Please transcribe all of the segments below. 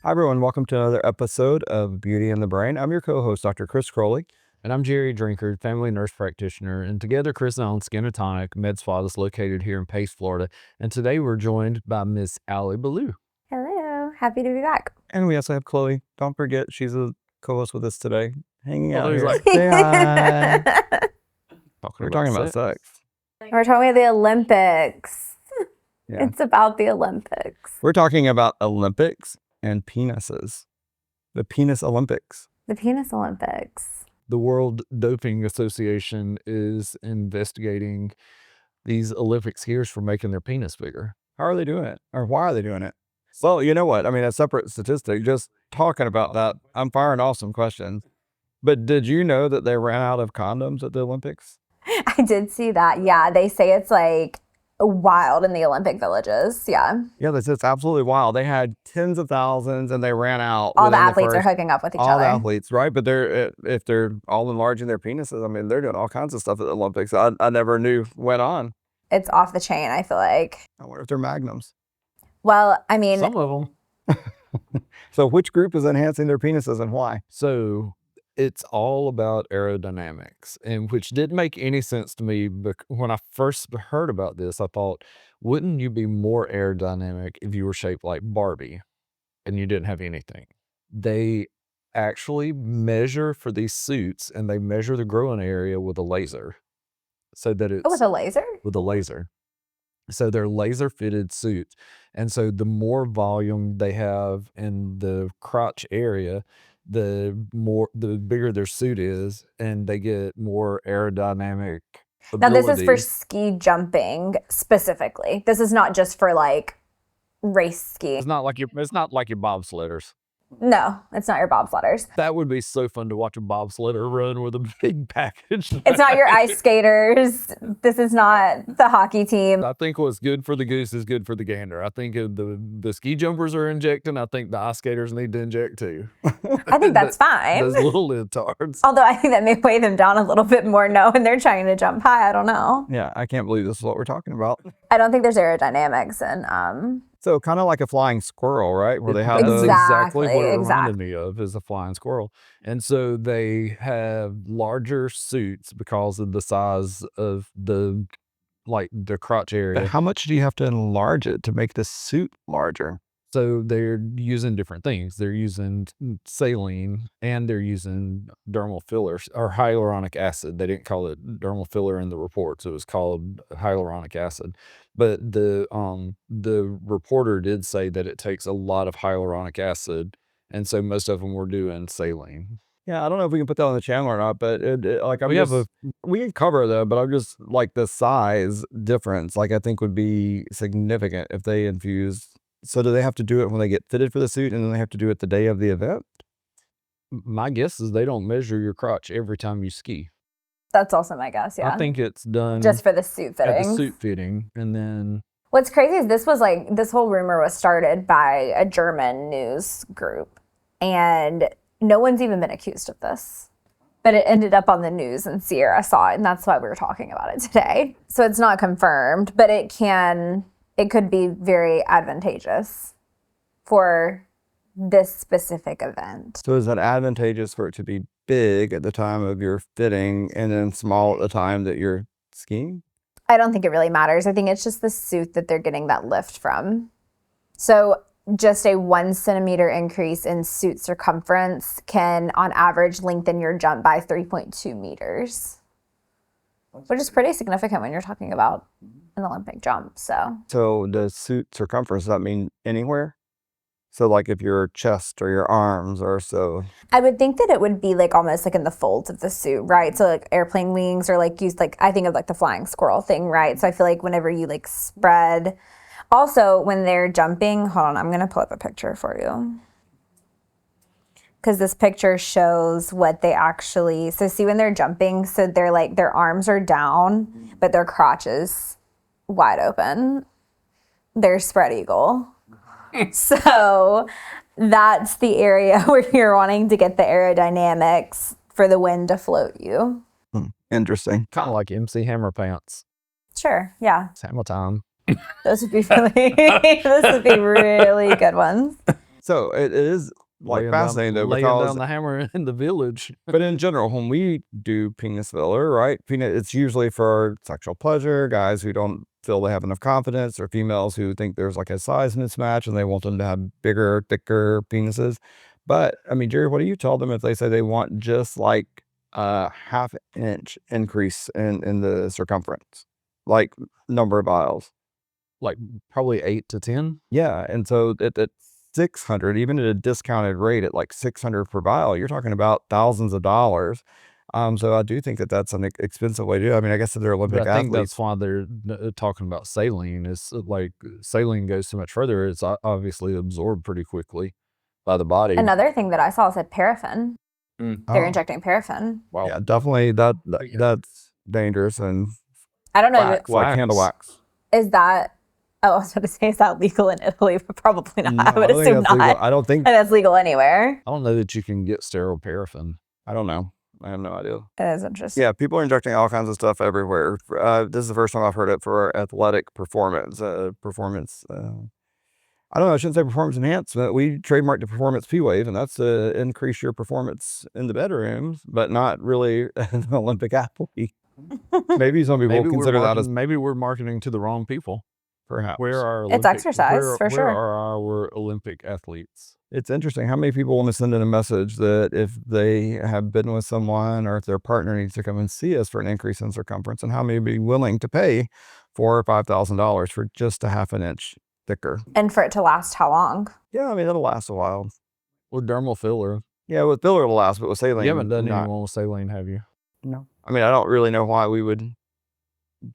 Hi, everyone. Welcome to another episode of Beauty and the Brain. I'm your co-host, Dr. Chris Croley. And I'm Jerry Drinkard, family nurse practitioner. And together, Chris and I own Skin and Tonic Med Spa that's located here in Pace, Florida. And today we're joined by Miss Allie Ballew. Hello. Happy to be back. And we also have Chloe. Don't forget, she's a co-host with us today, hanging out here. Like, say hi. We're talking about sex. sex. We're talking about the Olympics. Yeah. It's about the Olympics. We're talking about Olympics and penises. The Penis Olympics. The Penis Olympics. The World Doping Association is investigating these Olympic skiers for making their penis bigger. How are they doing it? Or why are they doing it? Well, you know what? I mean, a separate statistic, just talking about that, I'm firing off some questions. But did you know that they ran out of condoms at the Olympics? I did see that. Yeah, they say it's like wild in the Olympic villages. Yeah. Yeah, it's absolutely wild. They had tens of thousands and they ran out. All the athletes are hooking up with each all other. All the athletes, right? But if they're all enlarging their penises, I mean, they're doing all kinds of stuff at the Olympics I never knew went on. It's off the chain, I feel like. I wonder if they're magnums. Well, I mean, some of them. So which group is enhancing their penises and why? So it's all about aerodynamics, and which didn't make any sense to me. But when I first heard about this, I thought, wouldn't you be more aerodynamic if you were shaped like Barbie and you didn't have anything? They actually measure for these suits, and they measure the growing area with a laser. So that it's with a laser? With a laser. So they're laser fitted suits. And so the more volume they have in the crotch area, the bigger their suit is, and they get more aerodynamic ability. Now this is for ski jumping specifically. This is not just for like race skiing. It's not like your bobsledders. No, it's not your bobsledders. That would be so fun to watch a bobsledder run with a big package. It's not your ice skaters. This is not the hockey team. I think what's good for the goose is good for the gander. I think if the ski jumpers are injecting, I think the ice skaters need to inject too. I think that's fine. Those little libtards. Although I think that may weigh them down a little bit more when they're trying to jump high. I don't know. Yeah, I can't believe this is what we're talking about. I don't think there's aerodynamics and So kind of like a flying squirrel, right? Where they have That's exactly what it exactly. reminded me of, is a flying squirrel. And so they have larger suits because of the size of the crotch area. But how much do you have to enlarge it to make the suit larger? So they're using different things. They're using saline and they're using dermal fillers or hyaluronic acid. They didn't call it dermal filler in the reports. It was called hyaluronic acid. But the reporter did say that it takes a lot of hyaluronic acid, and so most of them were doing saline. Yeah, I don't know if we can put that on the channel or not, but we can cover that. But I'm just like the size difference. Like I think would be significant if they infused. So do they have to do it when they get fitted for the suit, and then they have to do it the day of the event? My guess is they don't measure your crotch every time you ski. That's also my guess, yeah. I think it's done just for the suit fitting. At the suit fitting, and then what's crazy is this whole rumor was started by a German news group, and no one's even been accused of this. But it ended up on the news, and Sierra saw it, and that's why we were talking about it today. So it's not confirmed, but it could be very advantageous for this specific event. So is that advantageous for it to be big at the time of your fitting and then small at the time that you're skiing? I don't think it really matters. I think it's just the suit that they're getting that lift from. So just a 1 centimeter increase in suit circumference can on average lengthen your jump by 3.2 meters. Which is pretty significant when you're talking about an Olympic jump. So the suit circumference, does that mean anywhere? So like if your chest or your arms or so. I would think that it would be like almost like in the folds of the suit, right? So like airplane wings or like used like, I think of like the flying squirrel thing, right? So I feel like whenever you like spread, also when they're jumping, hold on, I'm going to pull up a picture for you. Because this picture shows what they actually, so see when they're jumping, so they're like, their arms are down, but their crotch is wide open. They're spread eagle. So that's the area where you're wanting to get the aerodynamics for the wind to float you. Interesting. Kind of like MC Hammer pants. Sure, yeah. It's Hammer time. Those would be really, those would be really good ones. So it is like fascinating though, laying because down the hammer in the village. but in general, when we do penis filler, right? It's usually for sexual pleasure, guys who don't feel they have enough confidence, or females who think there's like a size mismatch and they want them to have bigger, thicker penises. But I mean, Jerry, what do you tell them if they say they want just like a half-inch increase in the circumference, like number of vials? Like probably 8 to 10. Yeah, and so at 600, even at a discounted rate at like 600 per vial, you're talking about thousands of dollars. So I do think that that's an expensive way to do it. I mean, I guess if they're Olympic But I think athletes, that's why they're talking about saline. Is like saline goes so much further. It's obviously absorbed pretty quickly by the body. Another thing that I saw said paraffin. They're Oh. injecting paraffin. Wow. yeah, definitely that's dangerous and I don't know. wax, like candle wax. Is that? Oh, I was going to say, is that legal in Italy? But probably not. No, I would don't think assume that's not. legal. I don't think. And that's legal anywhere. I don't know that you can get sterile paraffin. I don't know. I have no idea. It is interesting. Yeah, people are injecting all kinds of stuff everywhere. This is the first time I've heard it for athletic performance. I don't know. I shouldn't say performance enhancement. We trademarked the performance P-Wave, and that's to increase your performance in the bedrooms, but not really an Olympic athlete. Maybe some people consider that as maybe we're marketing to the wrong people. perhaps. Where are It's exercise, for sure. Where are our Olympic athletes? It's interesting how many people want to send in a message that if they have been with someone or if their partner needs to come and see us for an increase in circumference, and how many be willing to pay $4,000 or $5,000 for just a half an inch thicker. And for it to last how long? Yeah, I mean, it'll last a while. With dermal filler. Yeah, with filler it'll last, but with saline, You haven't done not. anyone with saline, have you? No. I mean, I don't really know why we would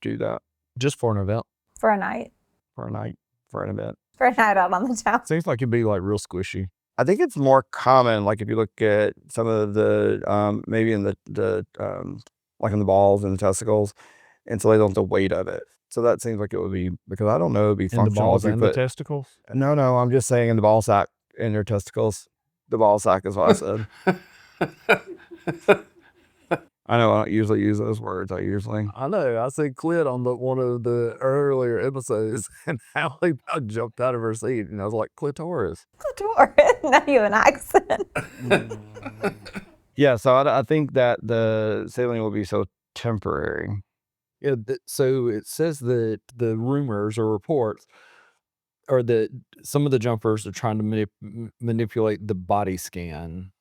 do that Just for an event. For a night. for a night, for an event. For a night out on the town. Seems like it'd be like real squishy. I think it's more common, like if you look at some of the, maybe in the like in the balls and the testicles, and so they don't have the weight of it. So that seems like it would be, because I don't know, it'd be In the functional. balls if you and the put- testicles? No, I'm just saying in the ball sack, in your testicles. The ball sack is what I said. I know I don't usually use those words. I know. I said clit on one of the earlier episodes, and Allie about jumped out of her seat, and I was like, clitoris. Clitoris. Now you have an accent. Yeah, so I think that the saline will be so temporary. Yeah, so it says that the rumors or reports are that some of the jumpers are trying to manipulate the body scan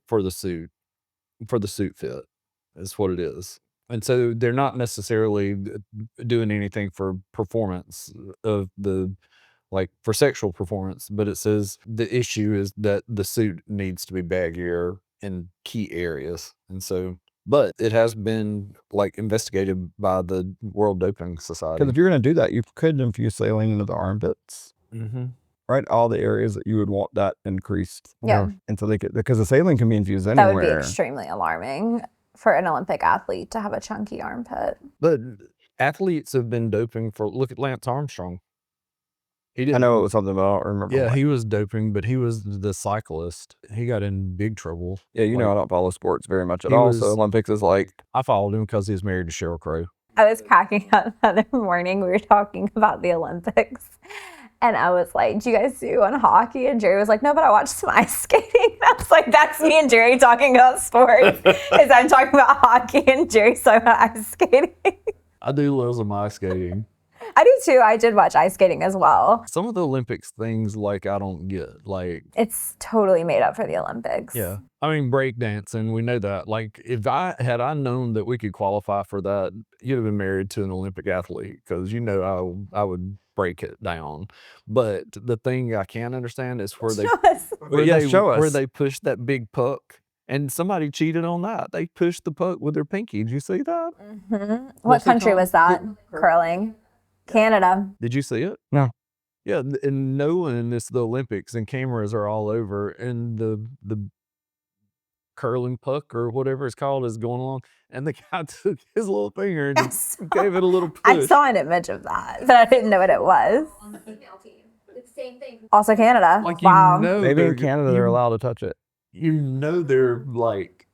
for the suit fit. Is what it is. And so they're not necessarily doing anything for performance of like for sexual performance, but it says the issue is that the suit needs to be baggier in key areas. And so, but it has been like investigated by the World Doping Society. Because if you're going to do that, you could infuse saline into the armpits, Mm-hmm. right? All the areas that you would want that increased. Yeah. And so because the saline can be infused That anywhere. would be extremely alarming for an Olympic athlete to have a chunky armpit. But athletes have been doping for, look at Lance Armstrong. He didn't, I know it was something, but I don't remember. Yeah, what. he was doping, but he was the cyclist. He got in big trouble. Yeah, you Like, know I don't follow sports very much at he all. was- So Olympics is like, I followed him because he was married to Sheryl Crow. I was cracking up the other morning. We were talking about the Olympics. And I was like, do you guys do on hockey? And Jerry was like, no, but I watched some ice skating. And I was like, that's me and Jerry talking about sports. Is I'm talking about hockey and Jerry's talking about ice skating. I do love some ice skating. I do too. I did watch ice skating as well. Some of the Olympics things, like, I don't get. Like, It's totally made up for the Olympics. yeah. I mean, breakdancing, we know that. Like, if I known that we could qualify for that, you'd have been married to an Olympic athlete, because I would break it down. But the thing I can't understand is where they where they push that big puck, and somebody cheated on that. They pushed the puck with their pinky. Did you see that? Mm-hmm. What What's it country called? was that? Curling. Canada. Did you see it? No. Yeah, and knowing it's the Olympics and cameras are all over, and the curling puck or whatever it's called is going along, and the guy took his little finger and just gave it a little push. I saw an image of that, but I didn't know what it was. On the female team. It's the same thing. Also Canada. Like, wow. you know, maybe in Canada they're allowed to touch it. You know, they're like,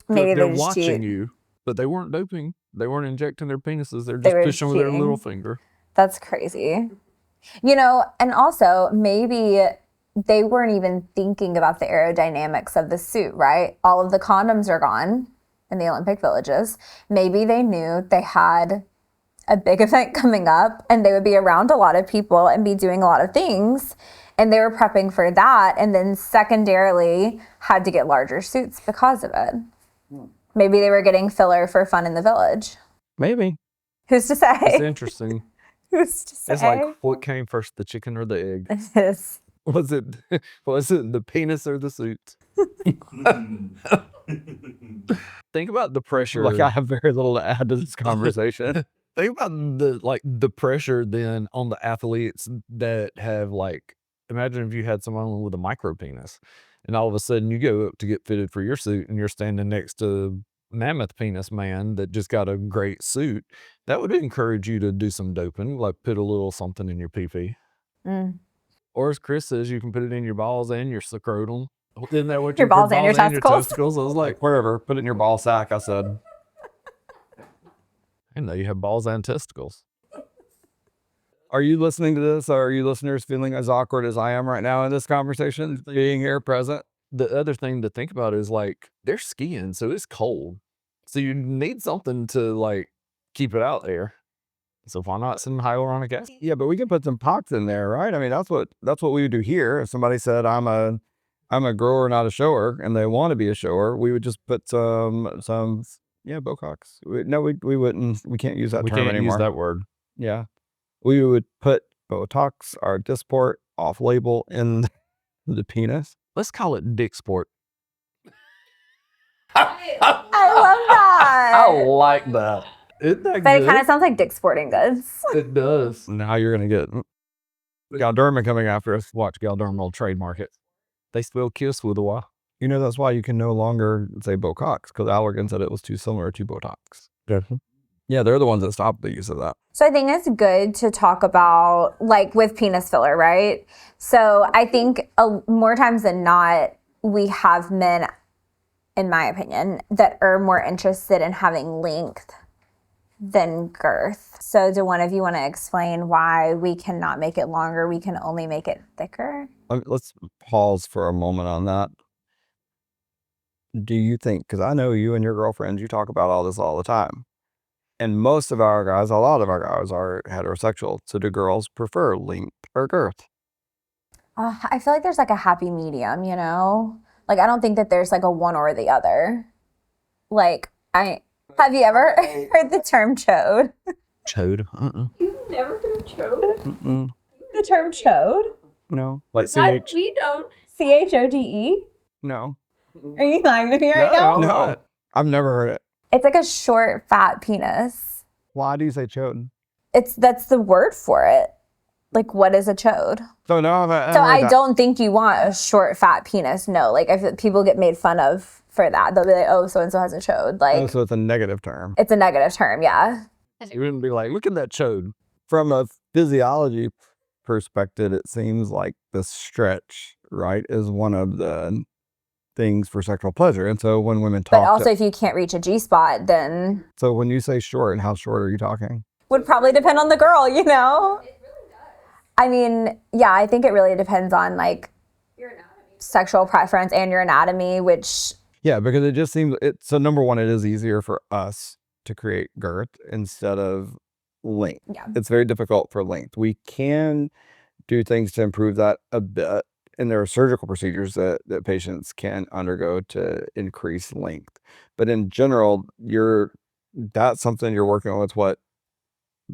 Maybe they're they just watching cheat. you, but they weren't doping. They weren't injecting their penises. They're They just were pushing with their cheating. little finger. That's crazy. You know, and also maybe they weren't even thinking about the aerodynamics of the suit, right? All of the condoms are gone in the Olympic villages. Maybe they knew they had a big event coming up and they would be around a lot of people and be doing a lot of things. And they were prepping for that. And then secondarily had to get larger suits because of it. Maybe they were getting filler for fun in the village. Maybe. Who's to say? It's interesting. Who's to say? It's like, what came first, the chicken or the egg? It is. Was it the penis or the suit? Think about the pressure. Like, I have very little to add to this conversation. Think about the pressure then on the athletes that have, like, imagine if you had someone with a micro penis and all of a sudden you go up to get fitted for your suit and you're standing next to mammoth penis man that just got a great suit. That would encourage you to do some doping, like put a little something in your pee-pee. Or as Chris says, you can put it in your balls and your scrotum. Isn't that what Your balls and your testicles? I was like, Wherever, put it in your ball sack, I said. I know you have balls and testicles. Are you listening to this? Or are you listeners feeling as awkward as I am right now in this conversation, being here present? The other thing to think about is, like, they're skiing, so it's cold. So you need something to, like, keep it out there. So why not some hyaluronic acid? Yeah, but we can put some pox in there, right? I mean, that's what we would do here. If somebody said I'm a grower, not a shower, and they want to be a shower, we would just put some Botox. We wouldn't. We can't use that term anymore. We can't use that word. Yeah, we would put Botox or Dysport off label in the penis. Let's call it dick sport. I love that. I like that. Isn't that But good? it kind of sounds like Dick's Sporting Goods. It does. Now you're gonna get Galderma coming after us. Watch, Galderma will trademark it. They spell kiss with a Y. You know, that's why you can no longer say Botox, because Allergan said it was too similar to Botox. Yeah, they're the ones that stopped the use of that. So I think it's good to talk about, like, with penis filler, right? So I think more times than not, we have men, in my opinion, that are more interested in having length than girth. So do one of you want to explain why we cannot make it longer, we can only make it thicker? Let's pause for a moment on that. Do you think, because I know you and your girlfriends, you talk about all this all the time. And most of our guys, a lot of our guys are heterosexual. So do girls prefer length or girth? I feel like there's like a happy medium, you know? Like, I don't think that there's like a one or the other. Like, have you ever heard the term chode? Chode? You've never heard of chode? The term chode? No. Like Not, we don't. CHODE? No. Are you lying to me right now? No. I've never heard it. It's like a short, fat penis. Why do you say chode? That's the word for it. Like, what is a chode? So no, I don't think you want a short, fat penis. No, like, if people get made fun of for that, they'll be like, "Oh, so and so has a chode." Like, so it's a negative term. It's a negative term, yeah. You wouldn't be like, look at that chode. From a physiology perspective, it seems like the stretch, right, is one of the things for sexual pleasure. And so when women talk, but also if you can't reach a G spot, then so when you say short, how short are you talking? Would probably depend on the girl, you know. It really does. I mean, yeah, I think it really depends on, like, Your anatomy. sexual preference and your anatomy, which Yeah, because it just seems so. Number one, it is easier for us to create girth instead of length. Yeah. It's very difficult for length. We can do things to improve that a bit, and there are surgical procedures that patients can undergo to increase length. But in general, that's something you're working on with what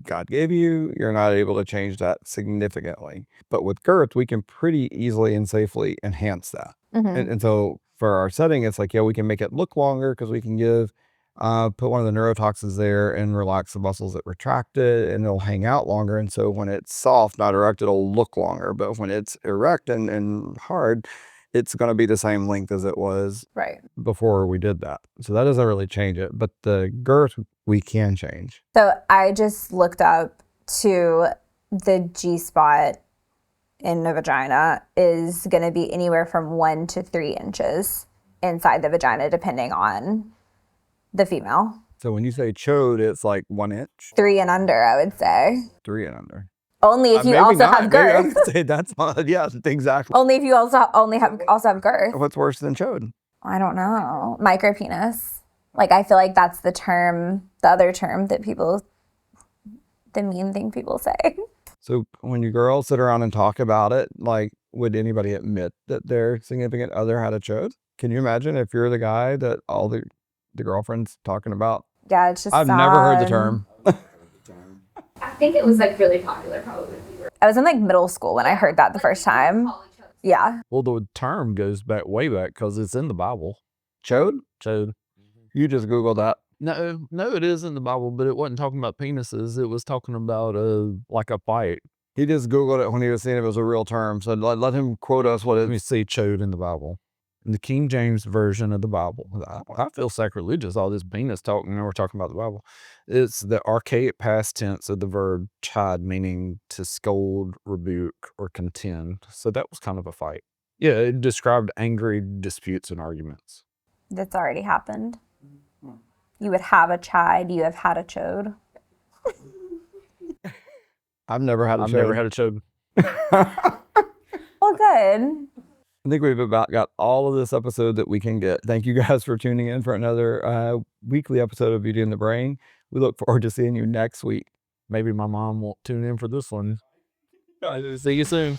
God gave you. You're not able to change that significantly. But with girth, we can pretty easily and safely enhance that. And so for our setting, it's like, yeah, we can make it look longer because we can put one of the neurotoxins there and relax the muscles that retract it, and it'll hang out longer. And so when it's soft, not erect, it'll look longer. But when it's erect and hard, it's going to be the same length as it was right before we did that. So that doesn't really change it. But the girth, we can change. So I just looked up to the G spot in the vagina is going to be anywhere from 1 to 3 inches inside the vagina, depending on the female. So when you say chode, it's like 1 inch? 3 and under, I would say. 3 and under. Only if you Maybe also not. have Maybe I girth. would say that's not, yeah, exactly. Only if you also have girth. What's worse than chode? I don't know. Micro penis. Like, I feel like that's the other term that the mean thing people say. So when you girls sit around and talk about it, like, would anybody admit that their significant other had a chode? Can you imagine if you're the guy that all the girlfriends talking about? Yeah, it's just I've never heard the sad. term. I think it was like really popular probably. I was in like middle school when I heard that the first time. Yeah. Well, the term goes back way back because it's in the Bible. Chode? Chode. You just Googled that. No, it is in the Bible, but it wasn't talking about penises. It was talking about like a fight. He just Googled it when he was seeing if it was a real term. So let him quote us what Let me it's. see chode in the Bible. In the King James Version of the Bible. I feel sacrilegious, all this penis talk, and we're talking about the Bible. It's the archaic past tense of the verb chide, meaning to scold, rebuke, or contend. So that was kind of a fight. Yeah, it described angry disputes and arguments. That's already happened. You would have a chide. You have had a chode. I've never had a I've chode. never had a chode. Well, good. I think we've about got all of this episode that we can get. Thank you guys for tuning in for another weekly episode of Beauty in the Brain. We look forward to seeing you next week. Maybe my mom won't tune in for this one. See you soon.